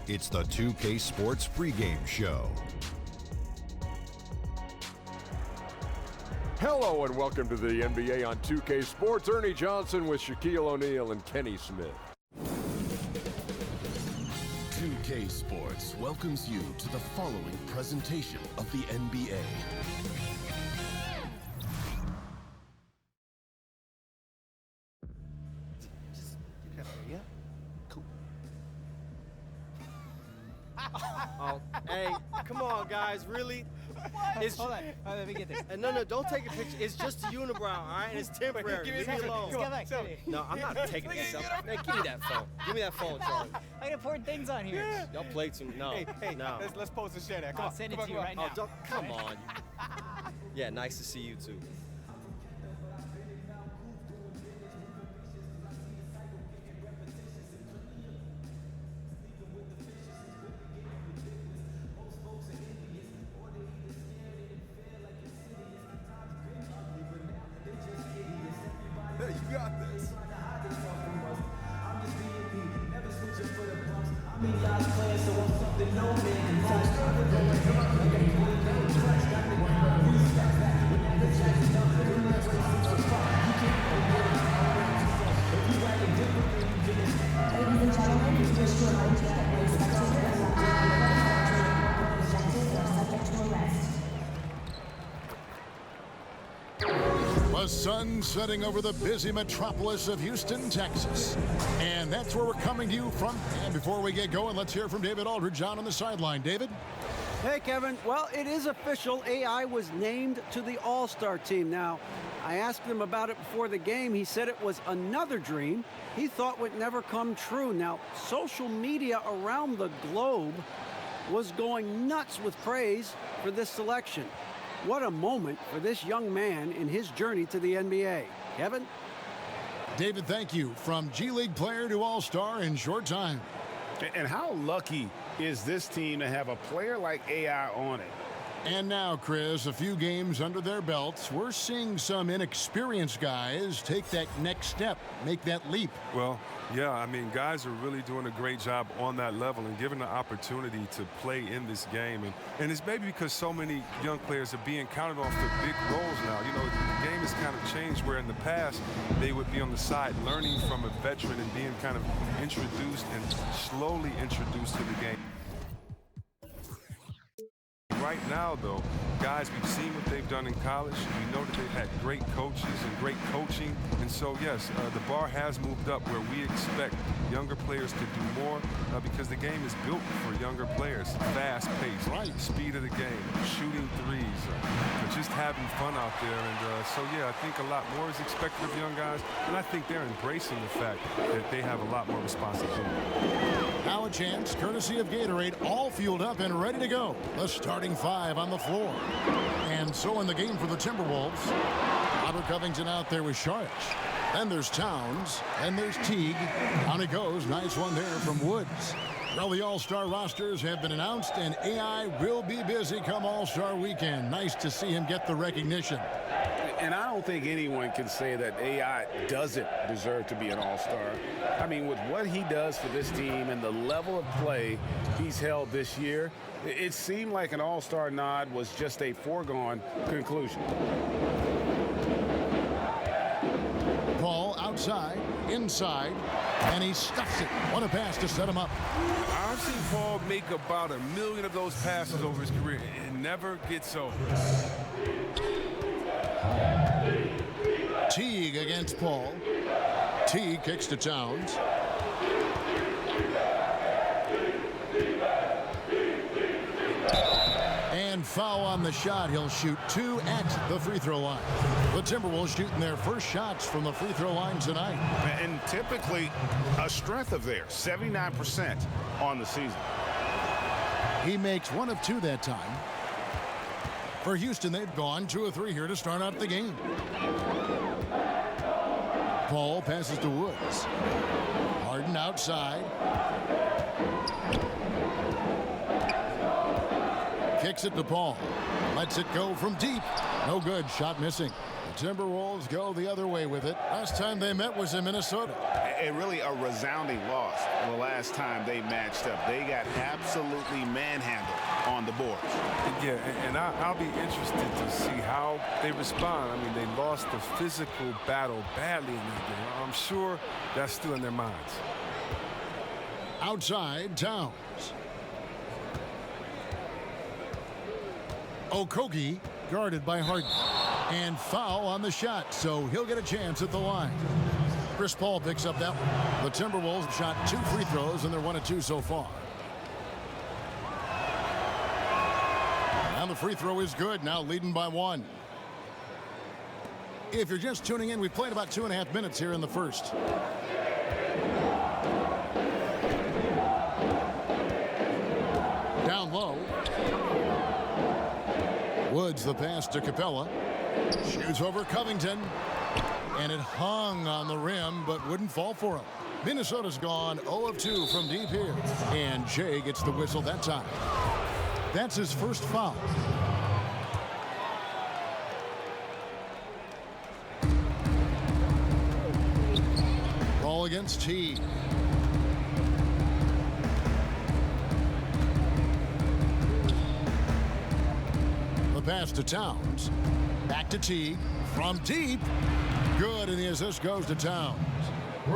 It's the 2K Sports pregame show. Hello and welcome to the NBA on 2K Sports. Ernie Johnson with Shaquille O'Neal and Kenny Smith. 2K Sports welcomes you to the following presentation of the NBA. Oh, hey, come on, guys, really? It's Hold on, let me get this. no, don't take a picture. It's just a unibrow, all right? And it's temporary. Leave me alone. Come back. No, I'm not taking a selfie. Man, give me that phone. Give me that phone, Charlie. I got important things on here. Y'all played too. No, Hey, no. let's post and share that. Come I'll on, send it come to you on, right Oh, now. come on. Yeah, nice to see you too. Hey, you got this. Ladies and gentlemen, we wish to remind you that we expect to hear from the objectives are subject to arrest. The sun setting over the busy metropolis of Houston, Texas. And that's where we're coming to you from. And before we get going, let's hear from David Aldridge on the sideline. David? Hey, Kevin. Well, it is official. AI was named to the All-Star team. Now, I asked him about it before the game. He said it was another dream he thought would never come true. Now, social media around the globe was going nuts with praise for this selection. What a moment for this young man in his journey to the NBA. Kevin? David, thank you. From G League player to All-Star in short time. And how lucky is this team to have a player like AI on it? And now, Chris, a few games under their belts, we're seeing some inexperienced guys take that next step, make that leap. Well, yeah, I mean, guys are really doing a great job on that level and given the opportunity to play in this game. And it's maybe because so many young players are being counted on for big roles now. You know, the game has kind of changed where in the past they would be on the side learning from a veteran and being kind of introduced and slowly introduced to the game. Right now, though, guys, we've seen what they've done in college. We know that they've had great coaches and great coaching. And so, yes, the bar has moved up where we expect younger players to do more because the game is built for younger players. Fast pace, right? Speed of the game, shooting threes, just having fun out there. And so, yeah, I think a lot more is expected of young guys. And I think they're embracing the fact that they have a lot more responsibility. Now a chance, courtesy of Gatorade, all fueled up and ready to go. The starting five on the floor. And so in the game for the Timberwolves, Robert Covington out there with Saric. Then there's Towns, and there's Teague. Down he goes, nice one there from Woods. Well, the All-Star rosters have been announced, and AI will be busy come All-Star weekend. Nice to see him get the recognition. And I don't think anyone can say that AI doesn't deserve to be an all-star. I mean, with what he does for this team and the level of play he's held this year, it seemed like an all-star nod was just a foregone conclusion. Paul outside, inside, and he stuffs it. What a pass to set him up. I've seen Paul make about 1 million of those passes over his career. It never gets old. Teague against Paul. Teague kicks to Towns. And foul on the shot. He'll shoot 2 at the free throw line. The Timberwolves shooting their first shots from the free throw line tonight. And typically a strength of theirs, 79% on the season. He makes 1 of 2 that time. For Houston, they've gone 2 of 3 here to start out the game. Paul passes to Woods. Harden outside. kicks it to Paul. Lets it go from deep. No good. Shot missing. The Timberwolves go the other way with it. Last time they met was in Minnesota. And really a resounding loss the last time they matched up. They got absolutely manhandled on the board. Yeah, and I'll be interested to see how they respond. I mean, they lost the physical battle badly in that game. I'm sure that's still in their minds. Outside, Towns. Okogie guarded by Harden. And foul on the shot, so he'll get a chance at the line. Chris Paul picks up that one. The Timberwolves shot 2 free throws, and they're 1 of 2 so far. And the free throw is good, now leading by 1. If you're just tuning in, we played about 2.5 minutes here in the first. Down low. Woods the pass to Capella. Shoots over Covington. And it hung on the rim, but wouldn't fall for him. Minnesota's gone 0 of 2 from deep here. And Jay gets the whistle that time. That's his first foul. Ball against Teague. The pass to Towns. Back to Teague. From deep. Good, and the assist goes to Towns.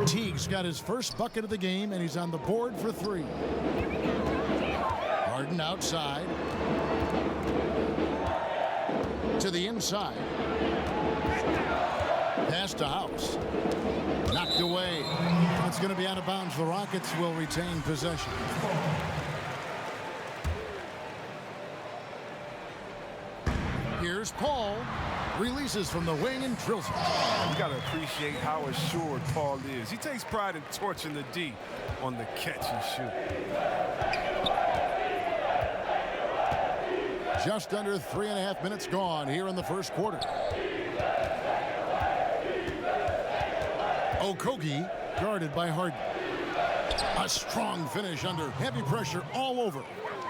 Teague's got his first bucket of the game, and he's on the board for 3. Harden outside. To the inside. Pass to House. Knocked away. It's going to be out of bounds. The Rockets will retain possession. Here's Paul. Releases from the wing and drills it. You got to appreciate how assured Paul is. He takes pride in torching the D on the catch and shoot. Just under 3.5 minutes gone here in the first quarter. Okogie guarded by Harden. A strong finish under heavy pressure all over.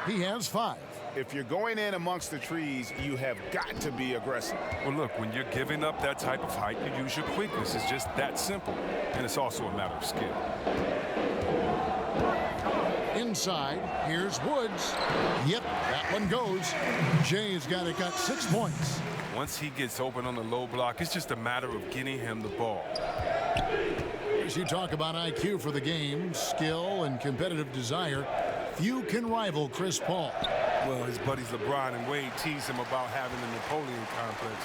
He has 5. If you're going in amongst the trees, you have got to be aggressive. Well, look, when you're giving up that type of height, you use your quickness. It's just that simple. And it's also a matter of skill. Inside, here's Woods. Yep, that one goes. Jay's got 6 points. Once he gets open on the low block, it's just a matter of getting him the ball. As you talk about IQ for the game, skill and competitive desire, few can rival Chris Paul. Well, his buddies LeBron and Wade tease him about having the Napoleon complex.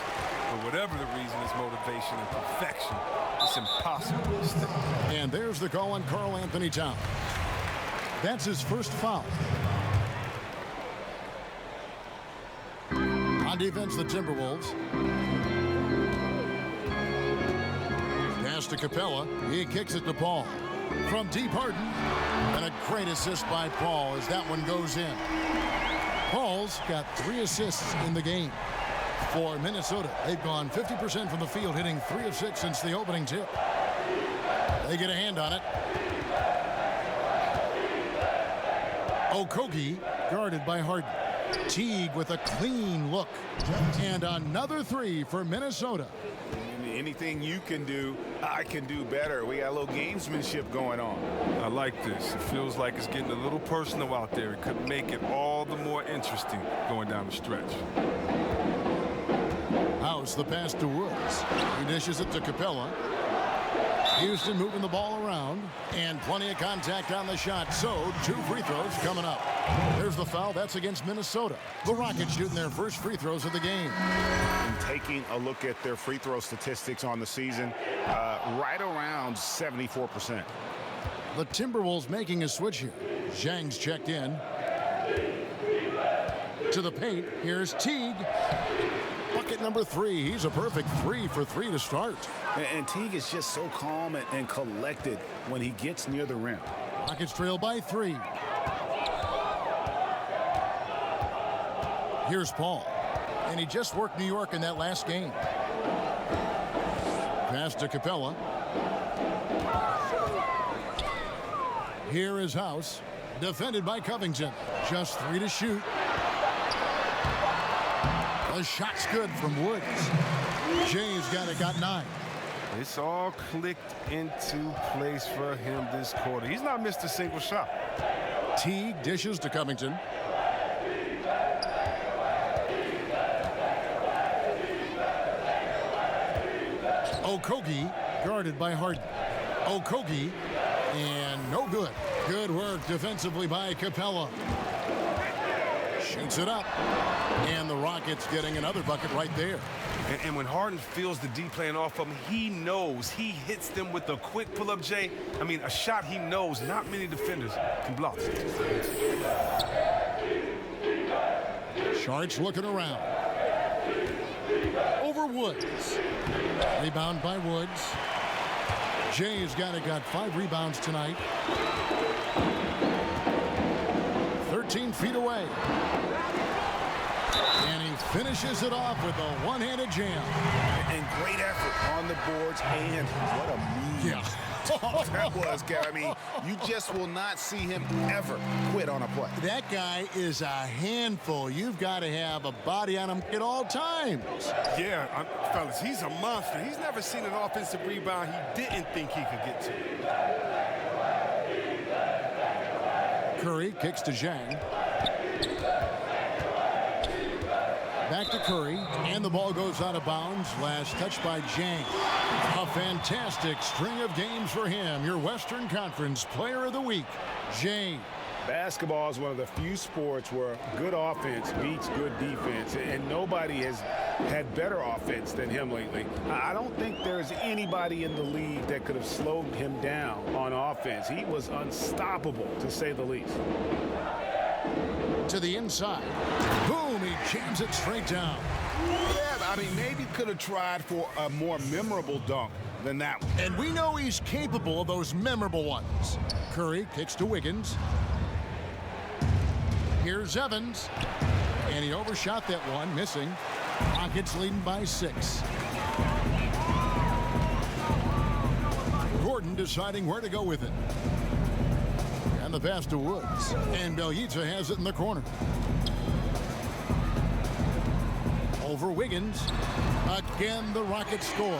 For whatever the reason, his motivation and perfection, it's impossible to stay. And there's the call on Karl Anthony Towns. That's his first foul. On defense, the Timberwolves. Pass to Capella. He kicks it to Paul. From deep, Harden. And a great assist by Paul as that one goes in. Paul's got 3 assists in the game. For Minnesota, they've gone 50% from the field, hitting 3 of 6 since the opening tip. They get a hand on it. Okogie guarded by Harden. Teague with a clean look. And another 3 for Minnesota. Anything you can do, I can do better. We got a little gamesmanship going on. I like this. It feels like it's getting a little personal out there. It could make it all the more interesting going down the stretch. House the pass to Woods. He dishes it to Capella. Houston moving the ball around. And plenty of contact on the shot. So 2 free throws coming up. There's the foul. That's against Minnesota. The Rockets shooting their first free throws of the game. And taking a look at their free throw statistics on the season, right around 74%. The Timberwolves making a switch here. Zhang's checked in. To the paint. Here's Teague. Bucket number 3. He's a perfect 3 for 3 to start. And Teague is just so calm and collected when he gets near the rim. Rockets trail by 3. Here's Paul. And he just worked New York in that last game. Pass to Capella. Here is House. Defended by Covington. Just 3 to shoot. The shot's good from Woods. Jay's got 9. It's all clicked into place for him this quarter. He's not missed a single shot. Teague dishes to Covington. Okogie guarded by Harden. Okogie, and no good. Good work defensively by Capella. Shoots it up. And the Rockets getting another bucket right there. And when Harden feels the D playing off of him, he knows. He hits them with a quick pull-up, Jay. I mean, a shot he knows not many defenders can block. Sharks looking around. Over Woods. Rebound by Woods. Jay's got 5 rebounds tonight. 13 feet away. And he finishes it off with a one-handed jam. And great effort on the boards, and what a move. Yeah. That was, Kev. I mean, you just will not see him ever quit on a play. That guy is a handful. You've got to have a body on him at all times. Yeah, fellas, he's a monster. He's never seen an offensive rebound he didn't think he could get to. Curry kicks to Zhang. Back to Curry, and the ball goes out of bounds. Last touch by Zhang. A fantastic string of games for him. Your Western Conference Player of the Week, Zhang. Basketball is one of the few sports where good offense beats good defense, and nobody has had better offense than him lately. I don't think there's anybody in the league that could have slowed him down on offense. He was unstoppable, to say the least. To the inside. Boom, he jams it straight down. Yeah, I mean, maybe could have tried for a more memorable dunk than that one. And we know he's capable of those memorable ones. Curry kicks to Wiggins. Here's Evans. And he overshot that one, missing. Rockets leading by 6. Gordon deciding where to go with it. And the pass to Woods. And Bjelica has it in the corner. Over Wiggins. Again, the Rockets score.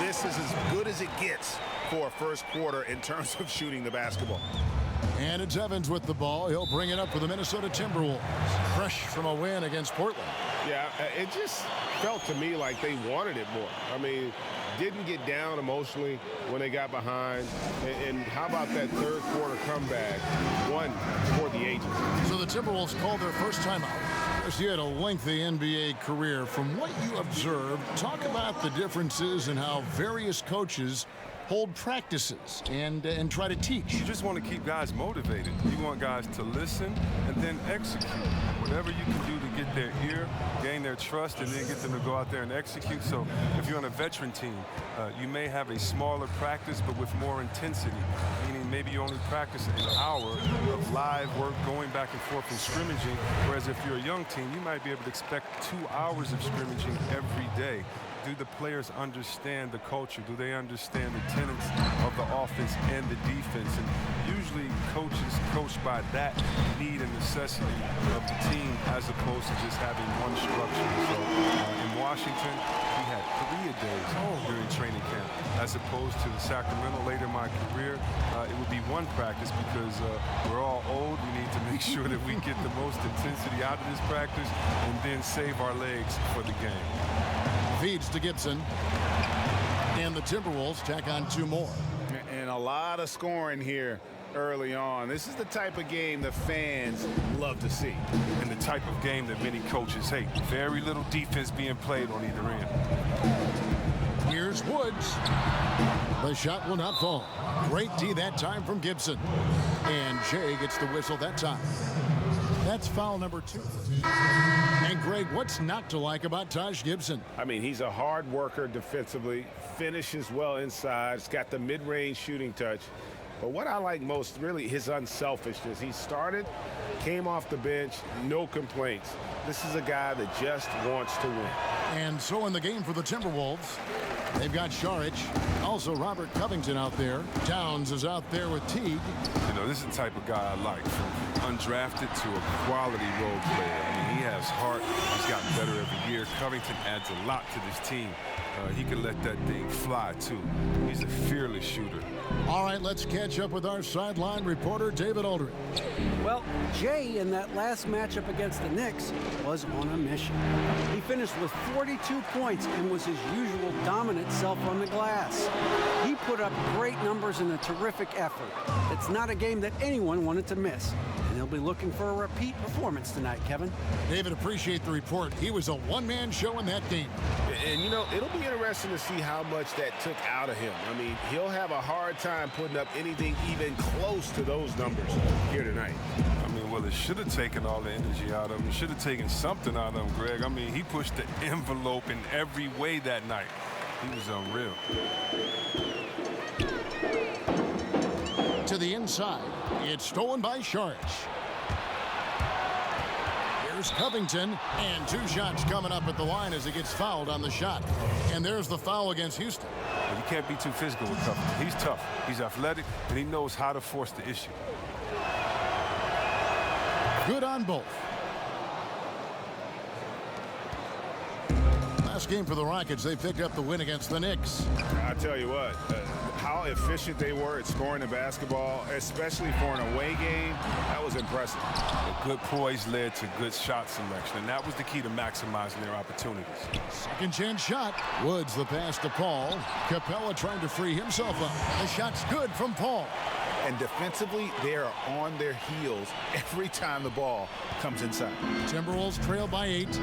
This is as good as it gets for a first quarter in terms of shooting the basketball. And it's Evans with the ball. He'll bring it up for the Minnesota Timberwolves. Fresh from a win against Portland. Yeah, it just felt to me like they wanted it more. I mean, didn't get down emotionally when they got behind. And how about that third quarter comeback? One for the ages. So the Timberwolves called their first timeout. Chris, you had a lengthy NBA career. From what you observed, talk about the differences in how various coaches hold practices and try to teach. You just want to keep guys motivated. You want guys to listen and then execute. Whatever you can do to get their ear, gain their trust, and then get them to go out there and execute. So if you're on a veteran team, you may have a smaller practice but with more intensity, meaning maybe you only practice an hour of live work going back and forth and scrimmaging, whereas if you're a young team, you might be able to expect 2 hours of scrimmaging every day. Do the players understand the culture? Do they understand the tenets of the offense and the defense? And usually coaches coach by that need and necessity of the team as opposed to just having one structure. So in Washington, we had 3 a-days during training camp, as opposed to the Sacramento later in my career. It would be 1 practice because we're all old. We need to make sure that we get the most intensity out of this practice and then save our legs for the game. Feeds to Gibson. And the Timberwolves tack on 2 more. And a lot of scoring here early on. This is the type of game the fans love to see. And the type of game that many coaches hate. Very little defense being played on either end. Here's Woods. The shot will not fall. Great D that time from Gibson. And Jay gets the whistle that time. That's foul number 2. And Greg, what's not to like about Taj Gibson? I mean, he's a hard worker defensively, finishes well inside, he's got the mid-range shooting touch. But what I like most, really, his unselfishness. He started, came off the bench, no complaints. This is a guy that just wants to win. And so in the game for the Timberwolves, they've got Saric, also Robert Covington out there. Towns is out there with Teague. You know, this is the type of guy I like, from undrafted to a quality role player. I mean, he has heart. He's gotten better every year. Covington adds a lot to this team. He can let that thing fly, too. He's a fearless shooter. All right, let's catch up with our sideline reporter, David Aldridge. Well, Jay in that last matchup against the Knicks was on a mission. He finished with 42 points and was his usual dominant self on the glass. He put up great numbers in a terrific effort. It's not a game that anyone wanted to miss. And he'll be looking for a repeat performance tonight, Kevin. David, appreciate the report. He was a one-man show in that game. And, you know, it'll be interesting to see how much that took out of him. I mean, he'll have a hard time putting up anything even close to those numbers here tonight. I mean, well, it should have taken all the energy out of him. It should have taken something out of him, Greg. I mean, he pushed the envelope in every way that night. He was unreal. To the inside. It's stolen by Sharch. Here's Covington, and 2 shots coming up at the line as he gets fouled on the shot. And there's the foul against Houston. Well, you can't be too physical with Covington. He's tough, he's athletic, and he knows how to force the issue. Good on both. Last game for the Rockets, they picked up the win against the Knicks. I tell you what, how efficient they were at scoring the basketball, especially for an away game, that was impressive. The good poise led to good shot selection, and that was the key to maximizing their opportunities. Second chance shot. Woods the pass to Paul. Capella trying to free himself up. The shot's good from Paul. And defensively, they are on their heels every time the ball comes inside. Timberwolves trail by 8.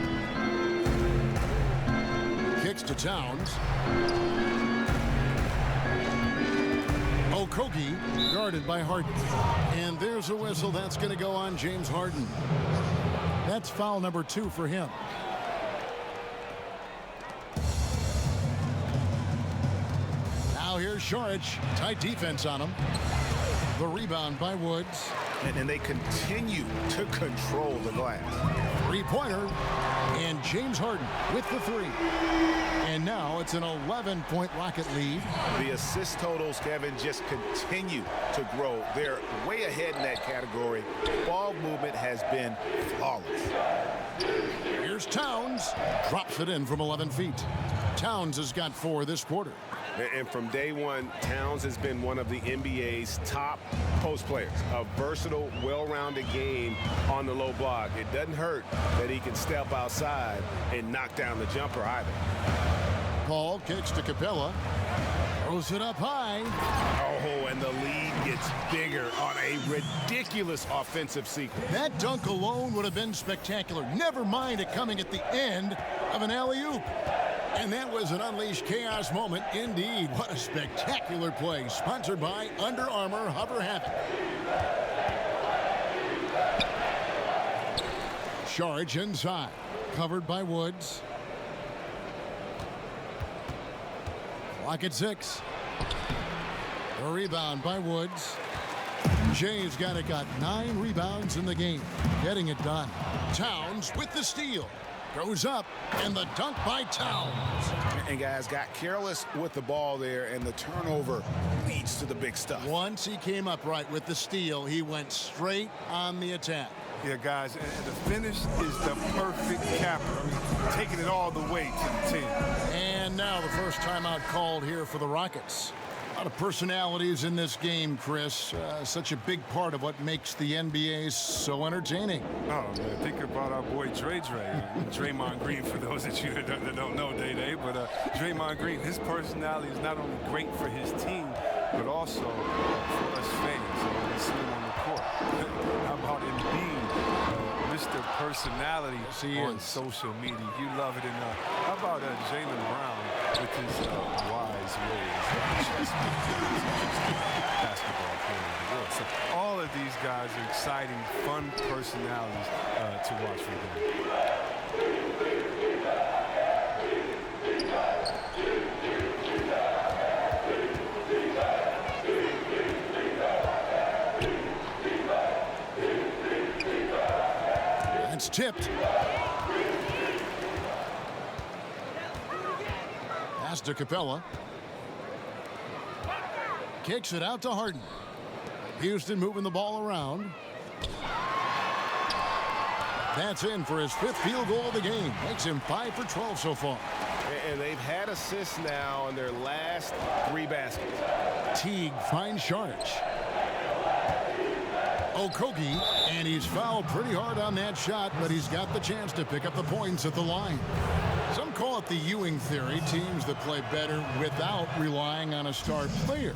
Kicks to Towns. Okogie guarded by Harden. And there's a whistle. That's going to go on James Harden. That's foul number 2 for him. Now here's Sharch. Tight defense on him. The rebound by Woods. And they continue to control the glass. Three-pointer. And James Harden with the 3. And now it's an 11-point Rocket lead. The assist totals, Kevin, just continue to grow. They're way ahead in that category. Ball movement has been flawless. Here's Towns. Drops it in from 11 feet. Towns has got 4 this quarter. And from day one, Towns has been one of the NBA's top post players. A versatile, well-rounded game on the low block. It doesn't hurt that he can step outside and knock down the jumper either. Paul kicks to Capella. Throws it up high. Oh, and the lead gets bigger on a ridiculous offensive sequence. That dunk alone would have been spectacular. Never mind it coming at the end of an alley-oop. And that was an unleashed chaos moment indeed. What a spectacular play. Sponsored by Under Armour Hover Havoc. Sharch inside. Covered by Woods. Clock at 6. The rebound by Woods. Jay's got 9 rebounds in the game. Getting it done. Towns with the steal. Goes up, and the dunk by Towns. And guys got careless with the ball there, and the turnover leads to the big stuff. Once he came up right with the steal, he went straight on the attack. Yeah, guys, and the finish is the perfect capper. I mean, taking it all the way to the 10. And now the first timeout called here for the Rockets. A lot of personalities in this game, Chris. Such a big part of what makes the NBA so entertaining. Oh, man, think about our boy Dre. Draymond Green, for those of you that don't know Day-Day. But Draymond Green, his personality is not only great for his team, but also for us fans when we see him on the court. How about Embiid, Mr. Personality on social media? You love it enough. How about Jaylen Brown with his wise ways? Basketball player. So all of these guys are exciting, fun personalities to watch for them. It's tipped. Pass to Capella. Kicks it out to Harden. Houston moving the ball around. That's in for his 5th field goal of the game. Makes him 5 for 12 so far. And they've had assists now on their last 3 baskets. Teague finds Sharch. Okogie, and he's fouled pretty hard on that shot, but he's got the chance to pick up the points at the line. Some call it the Ewing theory, teams that play better without relying on a star player.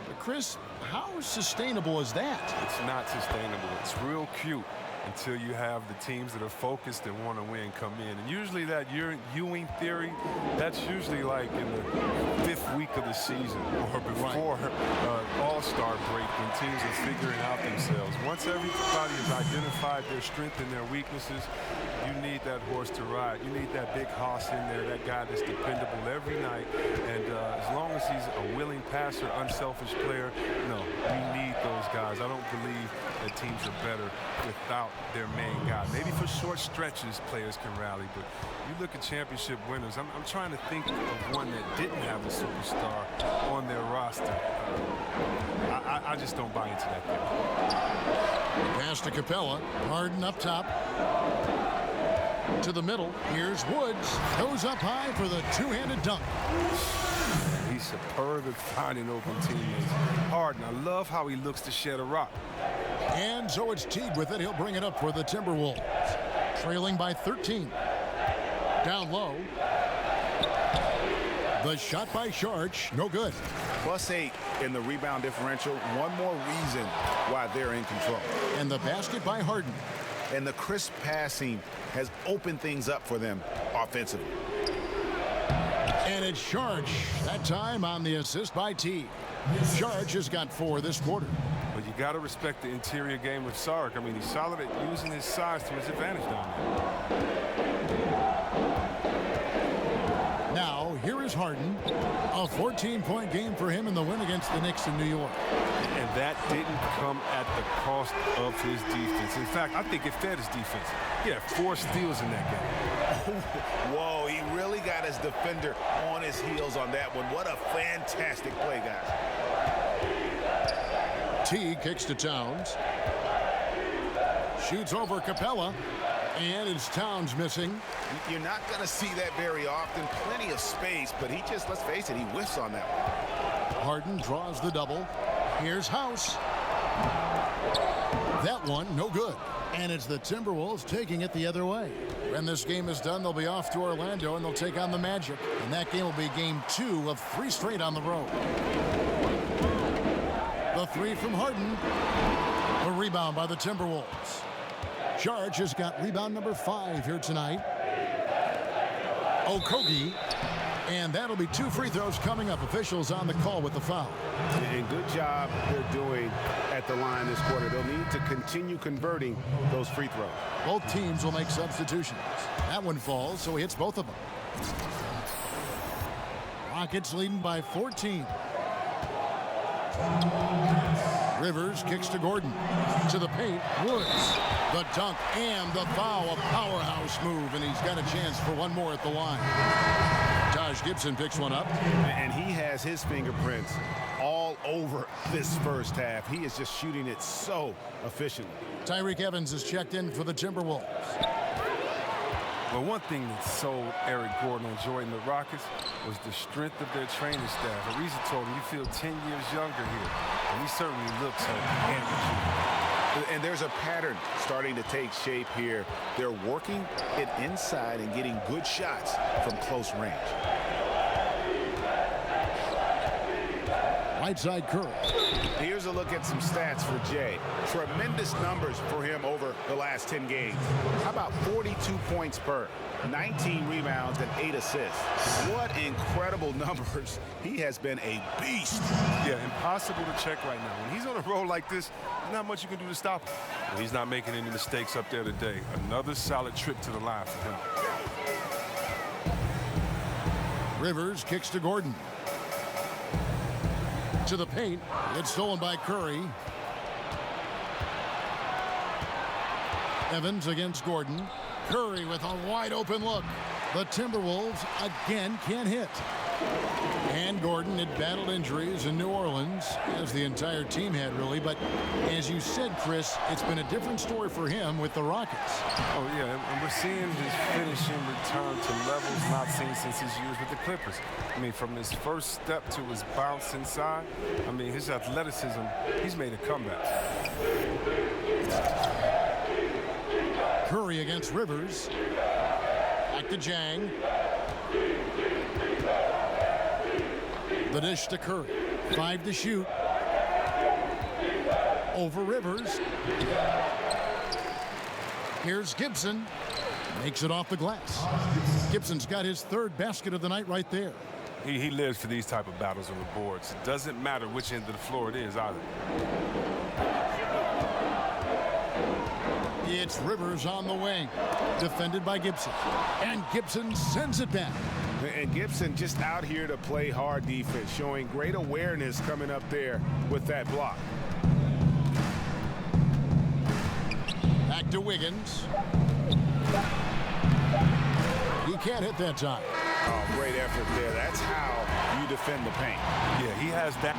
But Chris, how sustainable is that? It's not sustainable. It's real cute until you have the teams that are focused and want to win come in. And usually that Ewing theory, that's usually like in the 5th week of the season or before All-Star break when teams are figuring out themselves. Once everybody has identified their strengths and their weaknesses, you need that horse to ride. You need that big hoss in there, that guy that's dependable every night. And as long as he's a willing passer, unselfish player, no, you need those guys. I don't believe that teams are better without their main guy. Maybe for short stretches, players can rally, but you look at championship winners. I'm trying to think of one that didn't have a superstar on their roster. I just don't buy into that theory. Pass to Capella. Harden up top. To the middle. Here's Woods. Goes up high for the two-handed dunk. He's superb at finding open teammates. Harden, I love how he looks to shed a rock. And so it's Teague with it. He'll bring it up for the Timberwolves. Trailing by 13. Down low. The shot by Sharch. No good. +8 in the rebound differential. One more reason why they're in control. And the basket by Harden. And the crisp passing has opened things up for them offensively. And it's Sharch. That time on the assist by Teague. Sharch has got 4 this quarter. But you got to respect the interior game of Sark. I mean, he's solid at using his size to his advantage down there. Now, here is Harden. A 14-point game for him in the win against the Knicks in New York. And that didn't come at the cost of his defense. In fact, I think it fed his defense. He had 4 steals in that game. Whoa, he really got his defender on his heels on that one. What a fantastic play, guys. Teague kicks to Towns. Shoots over Capella. And it's Towns missing. You're not going to see that very often. Plenty of space, but he just, let's face it, he whiffs on that one. Harden draws the double. Here's House. That one, no good. And it's the Timberwolves taking it the other way. When this game is done, they'll be off to Orlando, and they'll take on the Magic. And that game will be game 2 of 3 straight on the road. The 3 from Harden. A rebound by the Timberwolves. Sharch has got rebound number 5 here tonight. Okogie. And that'll be 2 free throws coming up. Officials on the call with the foul. And good job they're doing at the line this quarter. They'll need to continue converting those free throws. Both teams will make substitutions. That one falls, so he hits both of them. Rockets leading by 14. Rivers kicks to Gordon. To the paint. Woods. The dunk and the foul. A powerhouse move, and he's got a chance for one more at the line. Taj Gibson picks one up. And he has his fingerprints all over this first half. He is just shooting it so efficiently. Tyreke Evans is checked in for the Timberwolves. Well, one thing that sold Eric Gordon on Jordan the Rockets was the strength of their training staff. Ariza told him, you feel 10 years younger here. And he certainly looks amateur. And there's a pattern starting to take shape here. They're working it inside and getting good shots from close range. Right side Curry. Here's a look at some stats for Jay. Tremendous numbers for him over the last 10 games. How about 42 points per, 19 rebounds, and 8 assists? What incredible numbers. He has been a beast. Yeah, impossible to check right now. When he's on a roll like this, there's not much you can do to stop him. And he's not making any mistakes up there today. Another solid trip to the line for him. Rivers kicks to Gordon. To the paint. It's stolen by Curry. Evans against Gordon. Curry with a wide open look. The Timberwolves again can't hit. And Gordon had battled injuries in New Orleans, as the entire team had really. But as you said, Chris, it's been a different story for him with the Rockets. Oh, yeah, and we're seeing his finishing return to levels not seen since his years with the Clippers. I mean, from his first step to his bounce inside, I mean, his athleticism, he's made a comeback. Curry against Rivers. Back to Jang. The dish to Curry. 5 to shoot. Over Rivers. Here's Gibson. Makes it off the glass. Gibson's got his 3rd basket of the night right there. He lives for these type of battles on the boards. It doesn't matter which end of the floor it is either. It's Rivers on the wing. Defended by Gibson. And Gibson sends it back. And Gibson just out here to play hard defense, showing great awareness coming up there with that block. Back to Wiggins. He can't hit that time. Oh, great effort there. That's how you defend the paint. Yeah, he has that.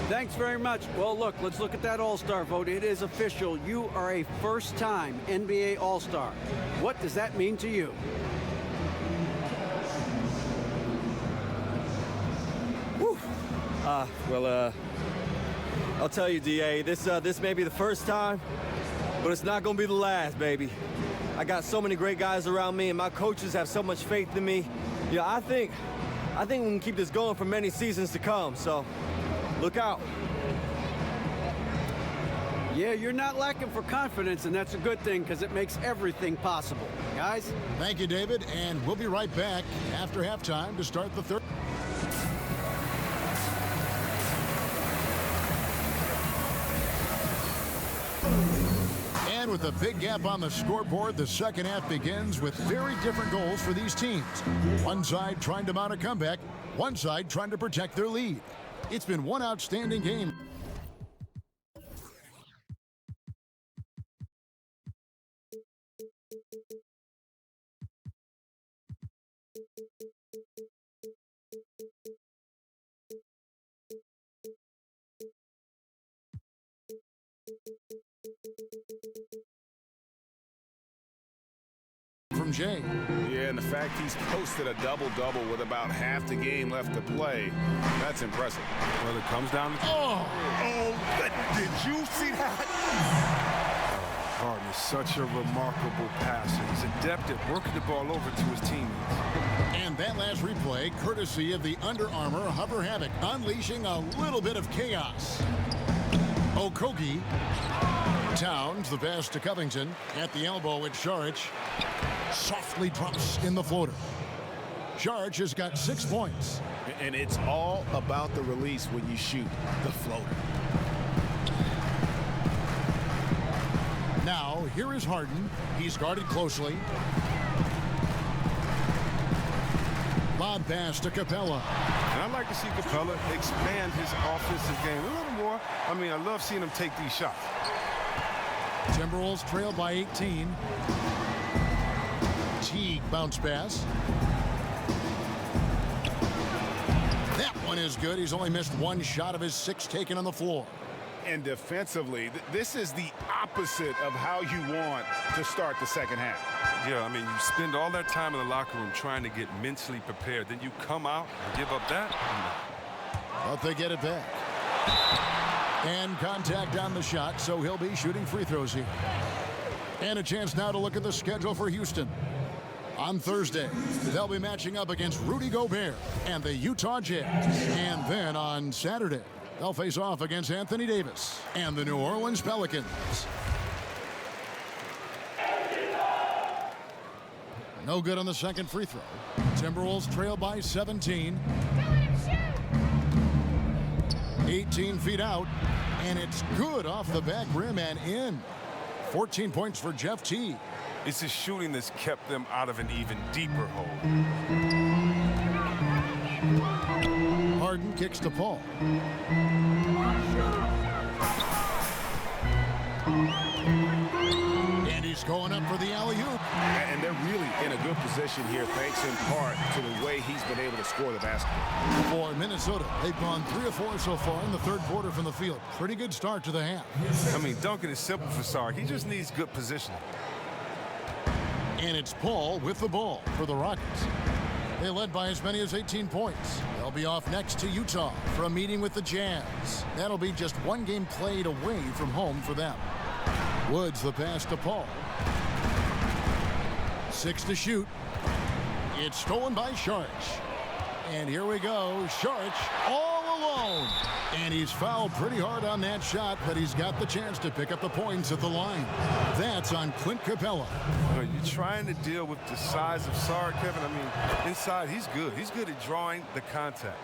Thanks very much. Well, look, let's look at that All-Star vote. It is official. You are a first-time NBA All-Star. What does that mean to you? Whew. I'll tell you, DA, this may be the first time, but it's not going to be the last, baby. I got so many great guys around me, and my coaches have so much faith in me. Yeah, I think we can keep this going for many seasons to come, so look out. Yeah, you're not lacking for confidence, and that's a good thing because it makes everything possible. Guys? Thank you, David, and we'll be right back after halftime to start the 3rd. And with a big gap on the scoreboard, the second half begins with very different goals for these teams. One side trying to mount a comeback, one side trying to protect their lead. It's been one outstanding game. From Jay. Yeah, and the fact he's posted a double-double with about half the game left to play, that's impressive. Well, it comes down to... Did you see that? Harden is such a remarkable passer. He's adept at working the ball over to his teammates. And that last replay, courtesy of the Under Armour Hover Havoc, unleashing a little bit of chaos. Okogie. Towns, the pass to Covington. At the elbow with Saric. Softly drops in the floater. Saric has got 6 points. And it's all about the release when you shoot the floater. Now, here is Harden. He's guarded closely. Lob pass to Capella. And I'd like to see Capella expand his offensive game a little more. I mean, I love seeing him take these shots. Timberwolves trail by 18. Teague bounce pass. That one is good. He's only missed 1 shot of his 6 taken on the floor. And defensively, this is the opposite of how you want to start the second half. Yeah, I mean, you spend all that time in the locker room trying to get mentally prepared. Then you come out and give up that. But they get it back. And contact on the shot, so he'll be shooting free throws here. And a chance now to look at the schedule for Houston. On Thursday, they'll be matching up against Rudy Gobert and the Utah Jazz. And then on Saturday, they'll face off against Anthony Davis and the New Orleans Pelicans. No good on the second free throw. Timberwolves trail by 17. 18 feet out, and it's good off the back rim and in. 14 points for Jeff Teague. It's his shooting that's kept them out of an even deeper hole. Harden kicks to Paul. And he's going up for the alley-oop. And they're really in a good position here, thanks in part to the way he's been able to score the basketball. For Minnesota, they've gone 3 of 4 so far in the third quarter from the field. Pretty good start to the half. I mean, dunking is simple for Sark. He just needs good positioning. And it's Paul with the ball for the Rockets. They led by as many as 18 points. They'll be off next to Utah for a meeting with the Jazz. That'll be just one game played away from home for them. Woods the pass to Paul. 6 to shoot. It's stolen by Sharch. And here we go. Sharch all alone. And he's fouled pretty hard on that shot, but he's got the chance to pick up the points at the line. That's on Clint Capella. You're trying to deal with the size of Sark, Kevin. I mean, inside, he's good. He's good at drawing the contact.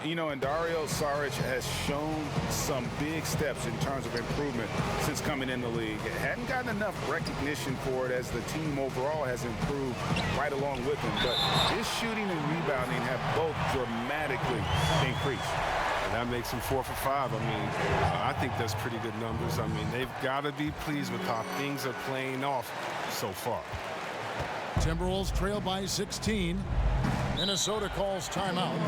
You know, and Dario Saric has shown some big steps in terms of improvement since coming in the league. Hadn't gotten enough recognition for it as the team overall has improved right along with him. But his shooting and rebounding have both dramatically increased. And that makes him 4 for 5. I mean, I think that's pretty good numbers. I mean, they've got to be pleased with how things are playing off so far. Timberwolves trail by 16. Minnesota calls timeout.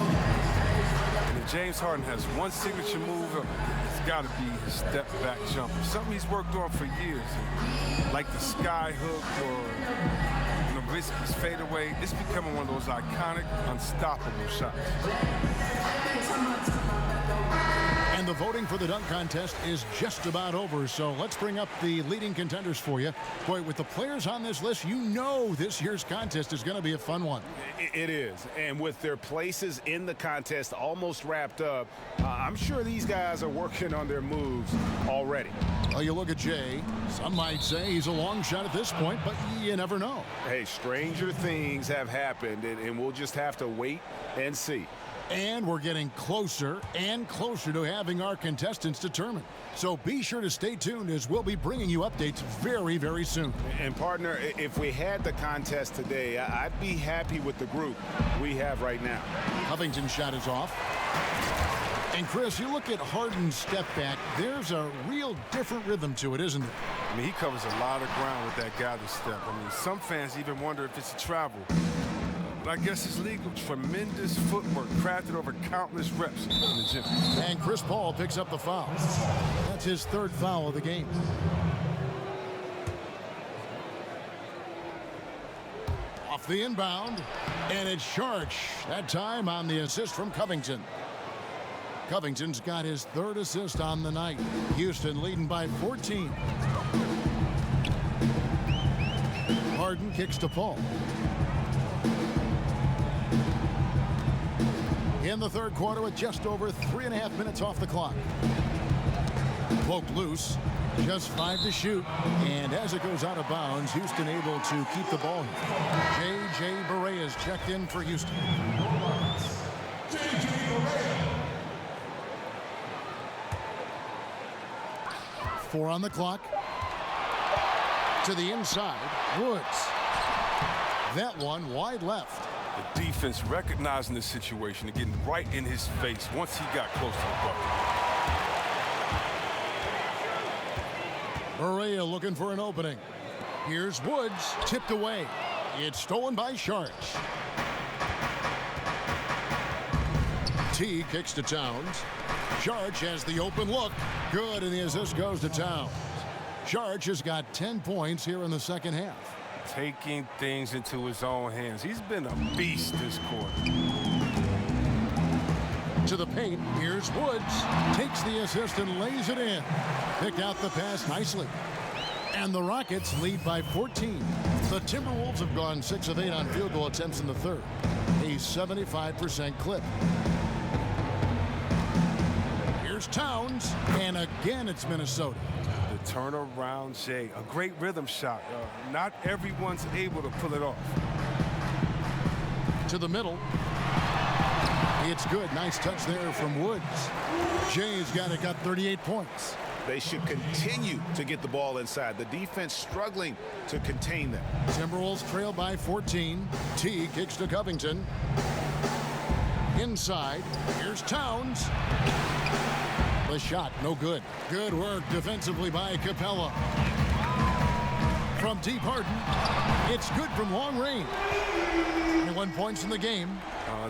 And if James Harden has one signature move, it's got to be his step-back jumper. Something he's worked on for years. Like the sky hook or Nowitzki's fadeaway. It's becoming one of those iconic, unstoppable shots. And the voting for the dunk contest is just about over, so let's bring up the leading contenders for you. Boy, with the players on this list, you know this year's contest is going to be a fun one. It is, and with their places in the contest almost wrapped up, I'm sure these guys are working on their moves already. Well, you look at Jay. Some might say he's a long shot at this point, but you never know. Hey, stranger things have happened, and we'll just have to wait and see. And we're getting closer and closer to having our contestants determined. So be sure to stay tuned as we'll be bringing you updates very, very soon. And partner, if we had the contest today, I'd be happy with the group we have right now. Covington's shot is off. And Chris, you look at Harden's step back, there's a real different rhythm to it, isn't there? I mean, he covers a lot of ground with that gather step. I mean, some fans even wonder if it's a travel. But I guess it's legal. Tremendous footwork crafted over countless reps in the gym. And Chris Paul picks up the foul. That's his third foul of the game. Off the inbound, and it's Sharch. That time on the assist from Covington. Covington's got his third assist on the night. Houston leading by 14. Harden kicks to Paul. In the third quarter with just over 3.5 minutes off the clock. Poked loose, just 5 to shoot, and as it goes out of bounds, Houston able to keep the ball here. J.J. Barea is checked in for Houston. J.J. Barea. 4 on the clock. To the inside, Woods. That one wide left. The defense recognizing the situation and getting right in his face once he got close to the bucket. Barea looking for an opening. Here's Woods, tipped away. It's stolen by Sharch. T kicks to Towns. Sharch has the open look. Good, and the assist goes to Towns. Sharch has got 10 points here in the second half. Taking things into his own hands. He's been a beast this quarter. To the paint, here's Woods. Takes the assist and lays it in. Picked out the pass nicely. And the Rockets lead by 14. The Timberwolves have gone 6 of 8 on field goal attempts in the third. A 75% clip. Here's Towns, and again it's Minnesota. The turnaround Jay, a great rhythm shot. Not everyone's able to pull it off. To the middle. It's good. Nice touch there from Woods. Jay's got 38 points. They should continue to get the ball inside. The defense struggling to contain them. Timberwolves trail by 14. T kicks to Covington. Inside. Here's Towns. The shot, no good. Good work defensively by Capella. From deep Harden. It's good from long range. 21 points in the game.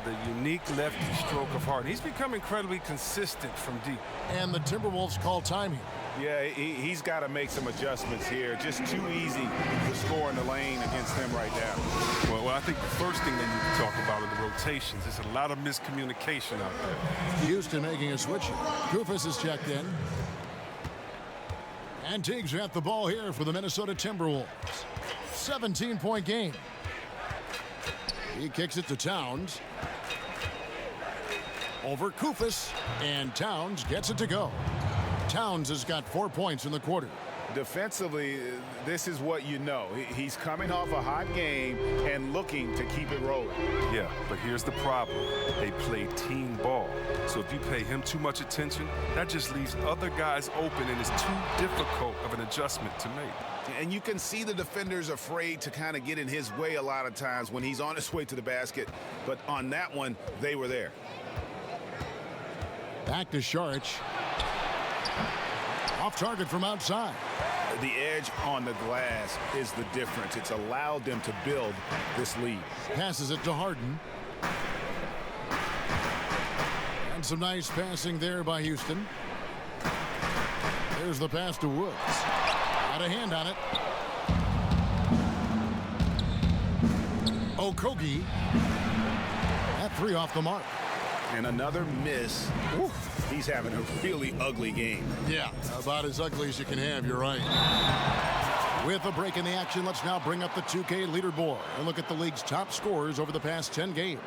The unique lefty stroke of Harden. He's become incredibly consistent from deep. And the Timberwolves call time here. Yeah, he's got to make some adjustments here. Just too easy to score in the lane against him right now. Well, I think the first thing they need to talk about are the rotations. There's a lot of miscommunication out there. Houston making a switch. Kufis is checked in. And Teague's got the ball here for the Minnesota Timberwolves. 17-point game. He kicks it to Towns. Over Kufis. And Towns gets it to go. Towns has got 4 points in the quarter. Defensively, this is what you know. He's coming off a hot game and looking to keep it rolling. Yeah, but here's the problem. They play team ball. So if you pay him too much attention, that just leaves other guys open, and it's too difficult of an adjustment to make. And you can see the defenders afraid to kind of get in his way a lot of times when he's on his way to the basket. But on that one, they were there. Back to Saric. Off target from outside. The edge on the glass is the difference. It's allowed them to build this lead. Passes it to Harden. And some nice passing there by Houston. There's the pass to Woods. Got a hand on it. Okogie. That three off the mark. And another miss. Ooh, he's having a really ugly game. Yeah, about as ugly as you can have, you're right. With a break in the action, let's now bring up the 2K leaderboard and look at the league's top scorers over the past 10 games.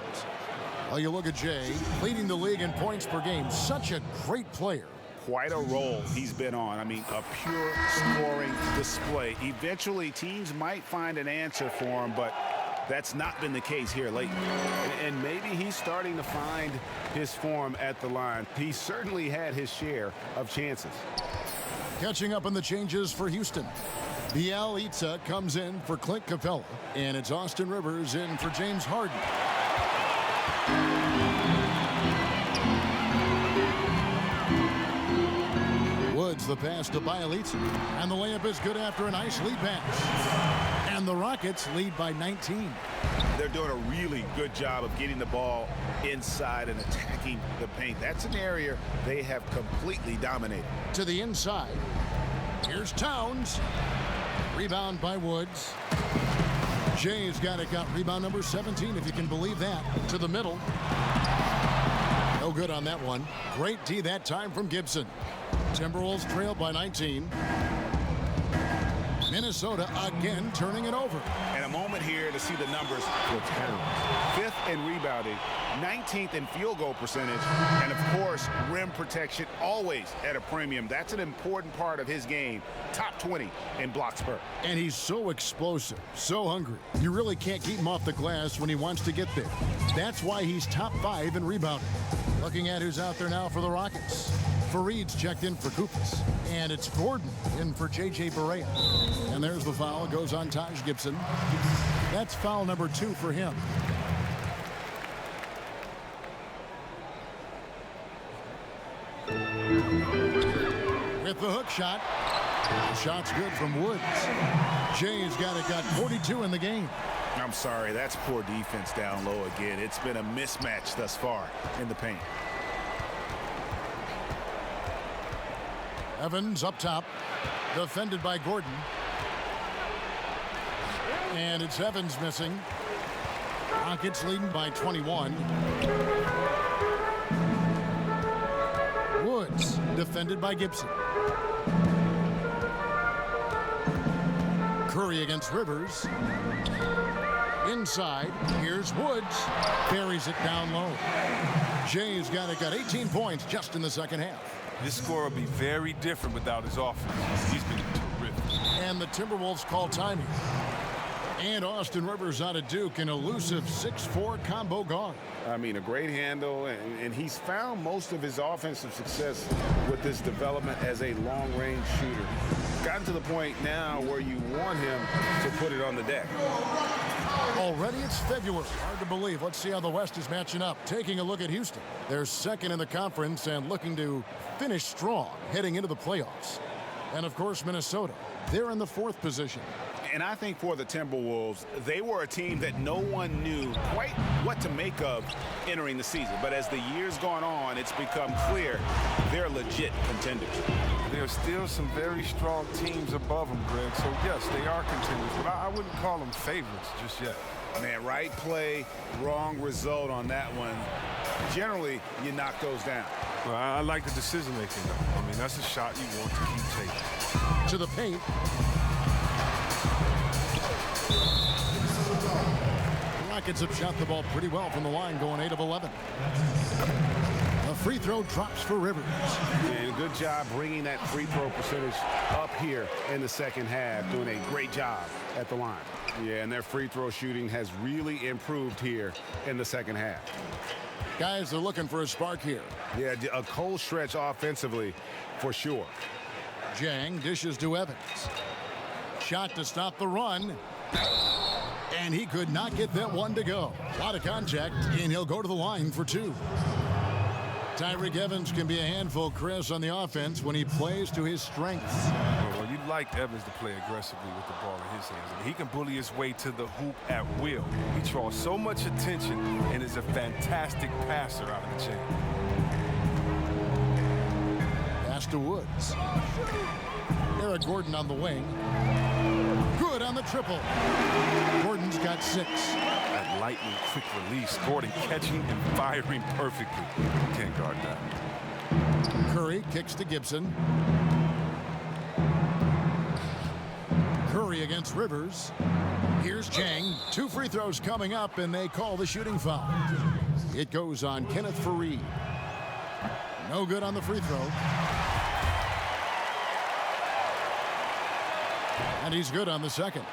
Well, you look at Jay, leading the league in points per game. Such a great player. Quite a role he's been on. I mean, a pure scoring display. Eventually, teams might find an answer for him, but that's not been the case here lately. And maybe he's starting to find his form at the line. He certainly had his share of chances. Catching up on the changes for Houston. Bielitsa comes in for Clint Capella, and it's Austin Rivers in for James Harden. Woods the pass to Bielitsa, and the layup is good after a nice lead pass. And the Rockets lead by 19. They're doing a really good job of getting the ball inside and attacking the paint. That's an area they have completely dominated. To the inside. Here's Towns. Rebound by Woods. Jay's got rebound number 17, if you can believe that. To the middle. No good on that one. Great D that time from Gibson. Timberwolves trail by 19. Minnesota again turning it over. And a moment here to see the numbers for Towns. 5th in rebounding, 19th in field goal percentage, and of course, rim protection always at a premium. That's an important part of his game. Top 20 in blocks per. And he's so explosive, so hungry. You really can't keep him off the glass when he wants to get there. That's why he's top 5 in rebounding. Looking at who's out there now for the Rockets. Fareed's checked in for Kufis. And it's Gordon in for J.J. Barea. And there's the foul. It goes on Taj Gibson. That's foul number 2 for him. With the hook shot. The shot's good from Woods. Jay's got 42 in the game. I'm sorry, that's poor defense down low again. It's been a mismatch thus far in the paint. Evans up top, defended by Gordon. And it's Evans missing. Rockets leading by 21. Woods defended by Gibson. Curry against Rivers. Inside, here's Woods. Buries it down low. Jay's got 18 points just in the second half. This score will be very different without his offense. He's been terrific. And the Timberwolves call timing. And Austin Rivers out of Duke, an elusive 6'4" combo guard. I mean, a great handle, and he's found most of his offensive success with this development as a long-range shooter. Gotten to the point now where you want him to put it on the deck. Already it's February. Hard to believe. Let's see how the West is matching up. Taking a look at Houston. They're second in the conference and looking to finish strong heading into the playoffs. And, of course, Minnesota. They're in the 4th position. And I think for the Timberwolves, they were a team that no one knew quite what to make of entering the season. But as the year's gone on, it's become clear they're legit contenders. There are still some very strong teams above them, Greg. So, yes, they are contenders, but I wouldn't call them favorites just yet. Man, right play, wrong result on that one. Generally, you knock those down. Well, I like the decision-making, though. I mean, that's a shot you want to keep taking. To the paint. Rockets have shot the ball pretty well from the line, going 8 of 11. A free throw drops for Rivers. And good job bringing that free throw percentage up here in the second half, doing a great job at the line. Yeah, and their free throw shooting has really improved here in the second half. Guys, they're looking for a spark here. Yeah, a cold stretch offensively for sure. Jang dishes to Evans. Shot to stop the run. And he could not get that one to go. A lot of contact, and he'll go to the line for 2. Tyreke Evans can be a handful, Chris, on the offense when he plays to his strengths. Well, you'd like Evans to play aggressively with the ball in his hands. I mean, he can bully his way to the hoop at will. He draws so much attention and is a fantastic passer out of the chain. Pass to Woods. Eric Gordon on the wing. Good on the triple. Gordon's got 6. That lightning quick release. Gordon catching and firing perfectly. Can't guard that. Curry kicks to Gibson. Curry against Rivers. Here's Jang. 2 free throws coming up, and they call the shooting foul. It goes on Kenneth Faried. No good on the free throw. And he's good on the second.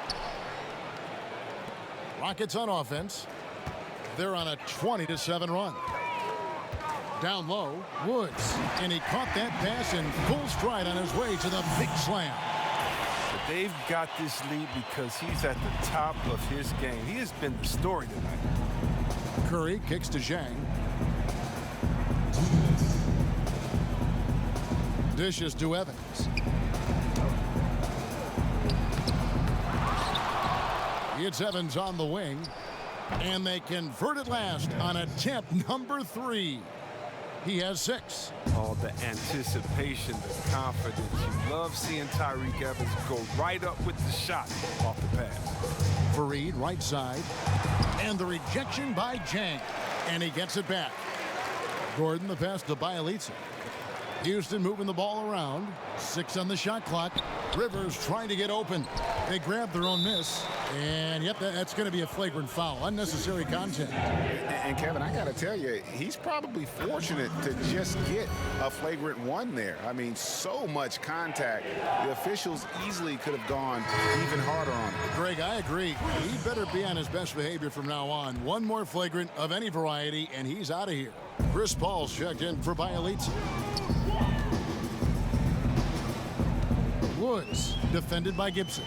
Rockets on offense. They're on a 20-7 run. Down low, Woods. And he caught that pass in full stride on his way to the big slam. But they've got this lead because he's at the top of his game. He has been the story tonight. Curry kicks to Zhang. Dishes to Evans. It's Evans on the wing, and they convert at last on attempt number 3. He has 6. All the anticipation, the confidence. You love seeing Tyreke Evans go right up with the shot off the pass. Faried right side, and the rejection by Jang, and he gets it back. Gordon the pass to Bielitsa. Houston moving the ball around. 6 on the shot clock. Rivers trying to get open. They grab their own miss. And, yep, that's going to be a flagrant foul. Unnecessary contact. And Kevin, I got to tell you, he's probably fortunate to just get a flagrant 1 there. I mean, so much contact. The officials easily could have gone even harder on him. Greg, I agree. He better be on his best behavior from now on. 1 more flagrant of any variety, and he's out of here. Chris Paul's checked in for Bielitsa. Woods, defended by Gibson.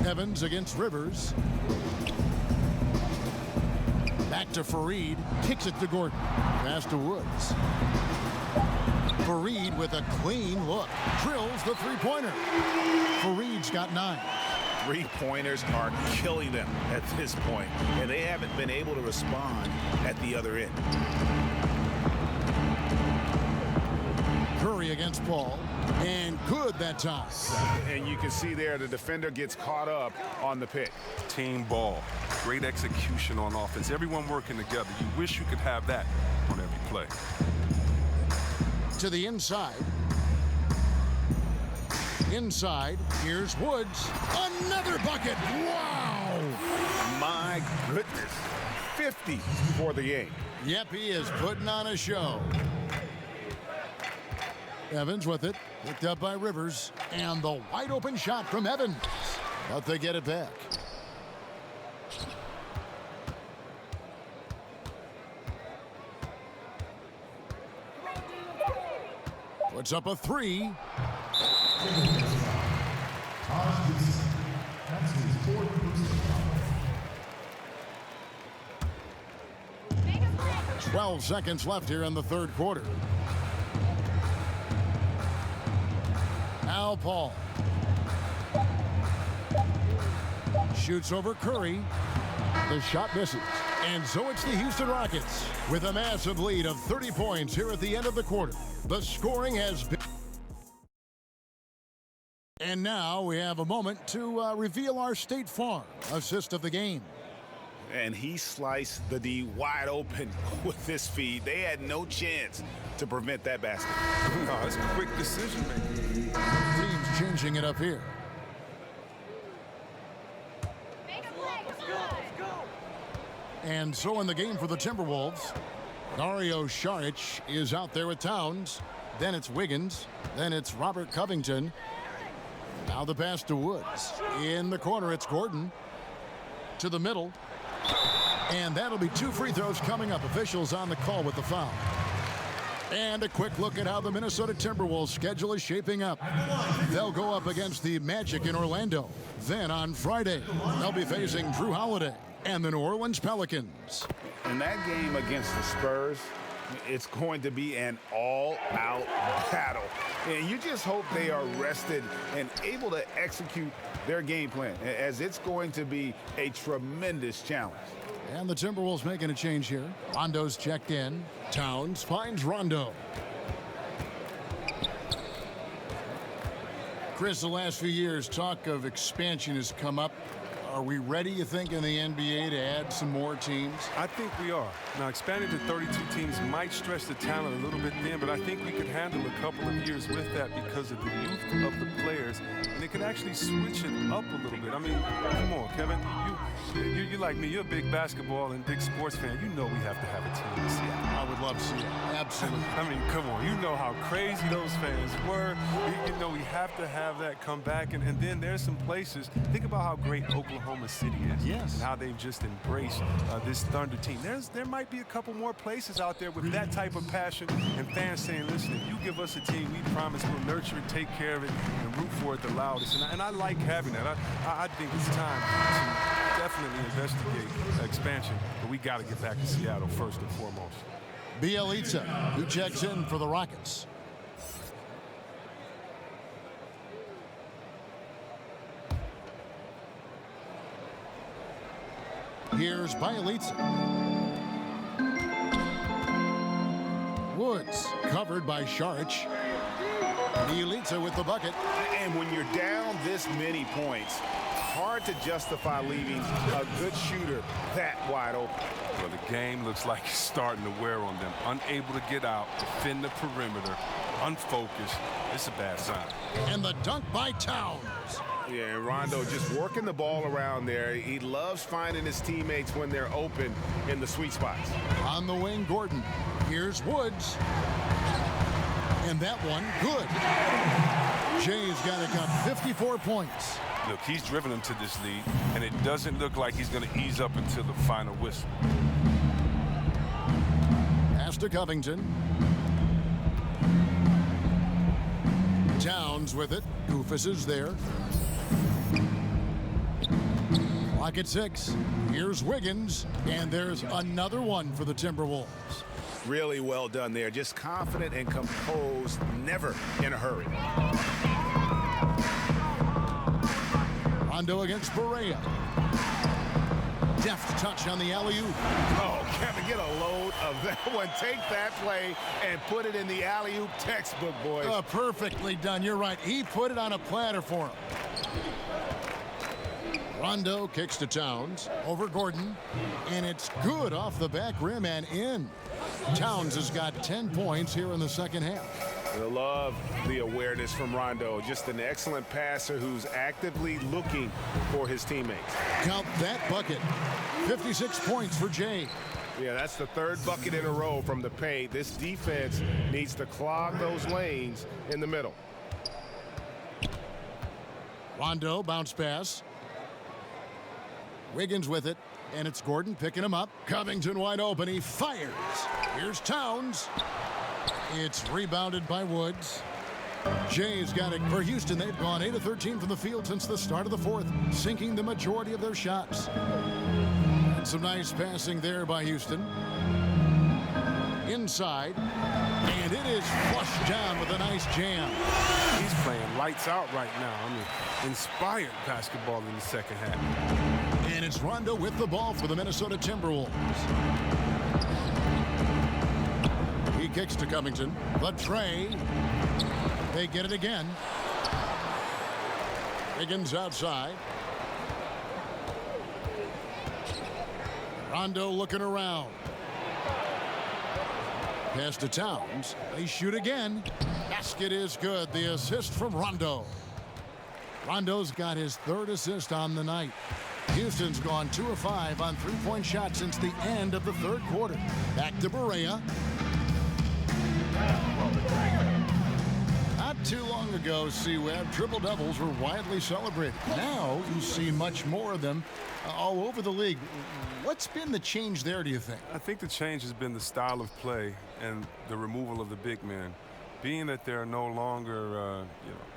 Evans against Rivers. Back to Faried. Kicks it to Gordon. Pass to Woods. Faried with a clean look. Drills the three-pointer. Faried's got 9. Three-pointers are killing them at this point, and they haven't been able to respond at the other end. Curry against Paul, and good that time. And you can see there the defender gets caught up on the pick. Team ball. Great execution on offense. Everyone working together. You wish you could have that on every play. To the inside. Inside, here's Woods. Another bucket. Wow! My goodness. 50 for the game. Yep, he is putting on a show. Evans with it. Picked up by Rivers. And the wide open shot from Evans. But they get it back. Puts up a three. 12 seconds left here in the third quarter. Now Paul. Shoots over Curry. The shot misses. And so it's the Houston Rockets with a massive lead of 30 points here at the end of the quarter. The scoring has been... And now we have a moment to reveal our State Farm assist of the game. And he sliced the D wide open with this feed. They had no chance to prevent that basket. No, it's a quick decision making. Teams changing it up here. And so in the game for the Timberwolves, Dario Saric is out there with Towns. Then it's Wiggins. Then it's Robert Covington. Now the pass to Woods. In the corner, it's Gordon. To the middle. And that'll be 2 free throws coming up. Officials on the call with the foul. And a quick look at how the Minnesota Timberwolves schedule is shaping up. They'll go up against the Magic in Orlando. Then on Friday, they'll be facing Drew Holiday and the New Orleans Pelicans. In that game against the Spurs, it's going to be an all-out battle. And you just hope they are rested and able to execute their game plan, as it's going to be a tremendous challenge. And the Timberwolves making a change here. Rondo's checked in. Towns finds Rondo. Chris, the last few years, talk of expansion has come up. Are we ready, you think, in the NBA to add some more teams? I think we are. Now, expanding to 32 teams might stretch the talent a little bit thin, but I think we could handle a couple of years with that because of the youth of the players, and it could actually switch it up a little bit. I mean, come on, Kevin. You like me. You're a big basketball and big sports fan. You know we have to have a team in Seattle. I would love to see it. Absolutely. I mean, come on. You know how crazy those fans were. You know we have to have that come back. And then there's some places. Think about how great Oklahoma City is. Yes. And how they've just embraced this Thunder team. There might be a couple more places out there with that type of passion and fans saying, listen, if you give us a team, we promise we'll nurture it, take care of it, and root for it the loudest. And I like having that. I think it's time to definitely investigate expansion, but we got to get back to Seattle first and foremost. Bielitsa, who checks in for the Rockets. Here's Bielitsa. Woods covered by Saric. Bielitsa with the bucket. And when you're down this many points, hard to justify leaving a good shooter that wide open. Well, the game looks like it's starting to wear on them. Unable to get out, defend the perimeter, unfocused. It's a bad sign. And the dunk by Towns. Yeah, and Rondo just working the ball around there. He loves finding his teammates when they're open in the sweet spots. On the wing, Gordon. Here's Woods. And that one, good. Jay's got to cut 54 points. Look, he's driven them to this lead, and it doesn't look like he's going to ease up until the final whistle. Pass to Covington. Towns with it. Goofus is there. Clock at 6. Here's Wiggins, and there's another one for the Timberwolves. Really well done there. Just confident and composed, never in a hurry. Rondo against Barea. Deft touch on the alley-oop. Oh, Kevin, get a load of that one. Take that play and put it in the alley-oop textbook, boys. Perfectly done. You're right. He put it on a platter for him. Rondo kicks to Towns. Over Gordon. And it's good off the back rim and in. Towns has got 10 points here in the second half. I love the awareness from Rondo. Just an excellent passer who's actively looking for his teammates. Count that bucket. 56 points for Jay. Yeah, that's the third bucket in a row from the paint. This defense needs to clog those lanes in the middle. Rondo, bounce pass. Wiggins with it, and it's Gordon picking him up. Covington wide open. He fires. Here's Towns. It's rebounded by Woods. Jay's got it for Houston. They've gone 8 of 13 from the field since the start of the fourth, sinking the majority of their shots. And some nice passing there by Houston. Inside, and it is flushed down with a nice jam. He's playing lights out right now. I mean, inspired basketball in the second half. And it's Rondo with the ball for the Minnesota Timberwolves. He kicks to Covington. The tray. They get it again. Wiggins outside. Rondo looking around. Pass to Towns. They shoot again. Basket is good. The assist from Rondo. Rondo's got his third assist on the night. Houston's gone 2 of 5 on three-point shots since the end of the third quarter. Back to Barea. Not too long ago, C-Web, triple-doubles were widely celebrated. Now you see much more of them all over the league. What's been the change there, do you think? I think the change has been the style of play and the removal of the big man. Being that there are no longer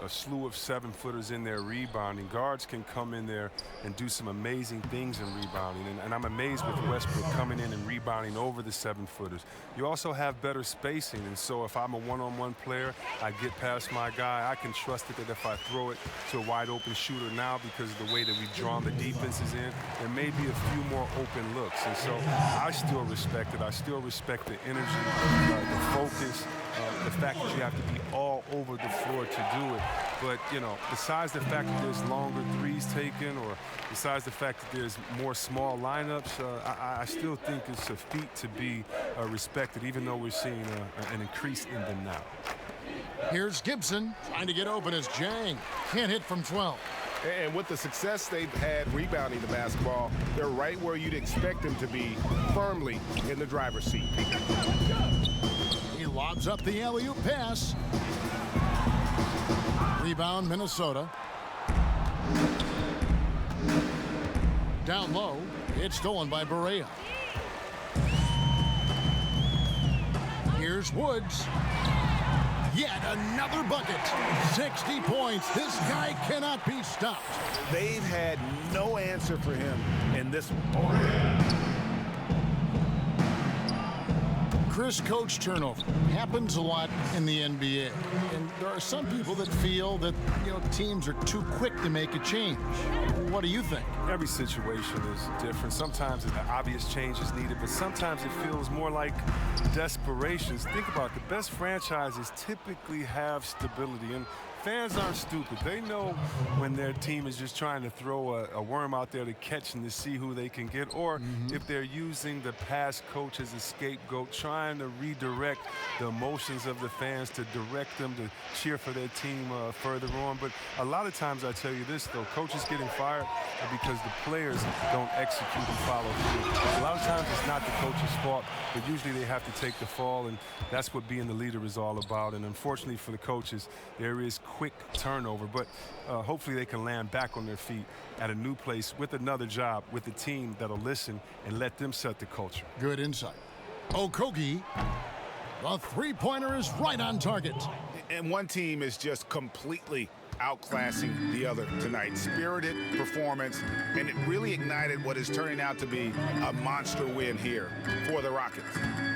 a slew of 7-footers in there rebounding, guards can come in there and do some amazing things in rebounding. And I'm amazed with Westbrook coming in and rebounding over the 7-footers. You also have better spacing, and so if I'm a one-on-one player, I get past my guy. I can trust it that if I throw it to a wide-open shooter now, because of the way that we've drawn the defenses in, there may be a few more open looks. And so I still respect it. I still respect the energy, the focus, the fact that you have to be all over the floor to do it. But, you know, besides the fact that there's longer threes taken, or besides the fact that there's more small lineups, I still think it's a feat to be respected, even though we're seeing an increase in them now. Here's Gibson trying to get open as Jang can't hit from 12. And with the success they've had rebounding the basketball, they're right where you'd expect them to be, firmly in the driver's seat. He lobs up the alley-oop pass. Rebound, Minnesota. Down low, it's stolen by Barea. Here's Woods. Yet another bucket. 60 points. This guy cannot be stopped. They've had no answer for him in this one. Chris, coach turnover happens a lot in the NBA, and there are some people that feel that teams are too quick to make a change. What do you think? Every situation is different. Sometimes an obvious change is needed, but sometimes it feels more like desperation. Think about it. The best franchises typically have stability, and fans aren't stupid. They know when their team is just trying to throw a worm out there to catch and to see who they can get, or if they're using the past coach as a scapegoat, trying to redirect the emotions of the fans to direct them to cheer for their team further on. But a lot of times, I tell you this, though, coaches getting fired because the players don't execute and follow through. A lot of times it's not the coach's fault, but usually they have to take the fall, and that's what being the leader is all about. And unfortunately for the coaches, there is quick turnover, but hopefully they can land back on their feet at a new place with another job, with a team that'll listen and let them set the culture. Good insight. Okogie, the three-pointer is right on target. And one team is just completely outclassing the other tonight. Spirited performance, and it really ignited what is turning out to be a monster win here for the Rockets.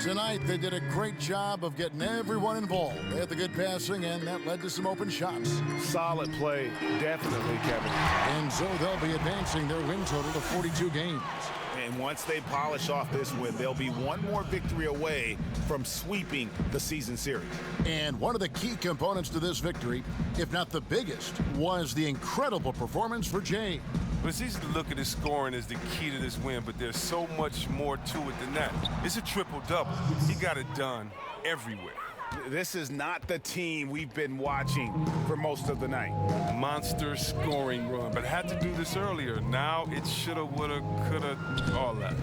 Tonight, they did a great job of getting everyone involved. They had the good passing, and that led to some open shots. Solid play, definitely, Kevin. And so they'll be advancing their win total to 42 games. And once they polish off this win, they'll be one more victory away from sweeping the season series. And one of the key components to this victory, if not the biggest, was the incredible performance for Jay. But it's easy to look at his scoring as the key to this win, but there's so much more to it than that. It's a triple-double. He got it done everywhere. This is not the team we've been watching for most of the night. Monster scoring run, but had to do this earlier. Now it shoulda, woulda, coulda, all that.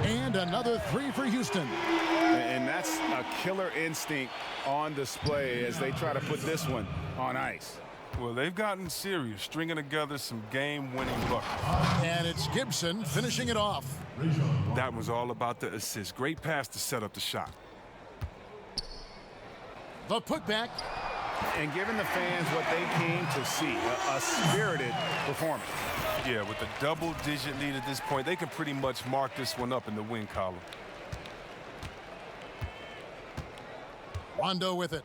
And another 3 for Houston. And that's a killer instinct on display as they try to put this one on ice. Well, they've gotten serious, stringing together some game-winning buckets. And it's Gibson finishing it off. That was all about the assist. Great pass to set up the shot. The putback. And giving the fans what they came to see, a spirited performance. Yeah, with a double-digit lead at this point, they can pretty much mark this one up in the win column. Rondo with it.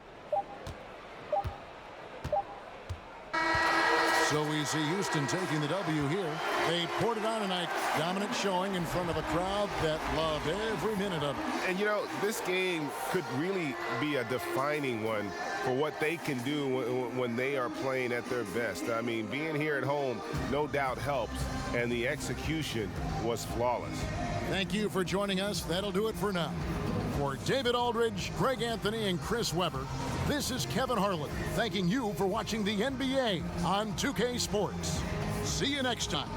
So we see Houston taking the W here. They poured it on tonight. Dominant showing in front of a crowd that loved every minute of it. And, you know, this game could really be a defining one for what they can do when they are playing at their best. I mean, being here at home no doubt helps, and the execution was flawless. Thank you for joining us. That'll do it for now. For David Aldridge, Greg Anthony, and Chris Webber, this is Kevin Harlan thanking you for watching the NBA on 2K Sports. See you next time.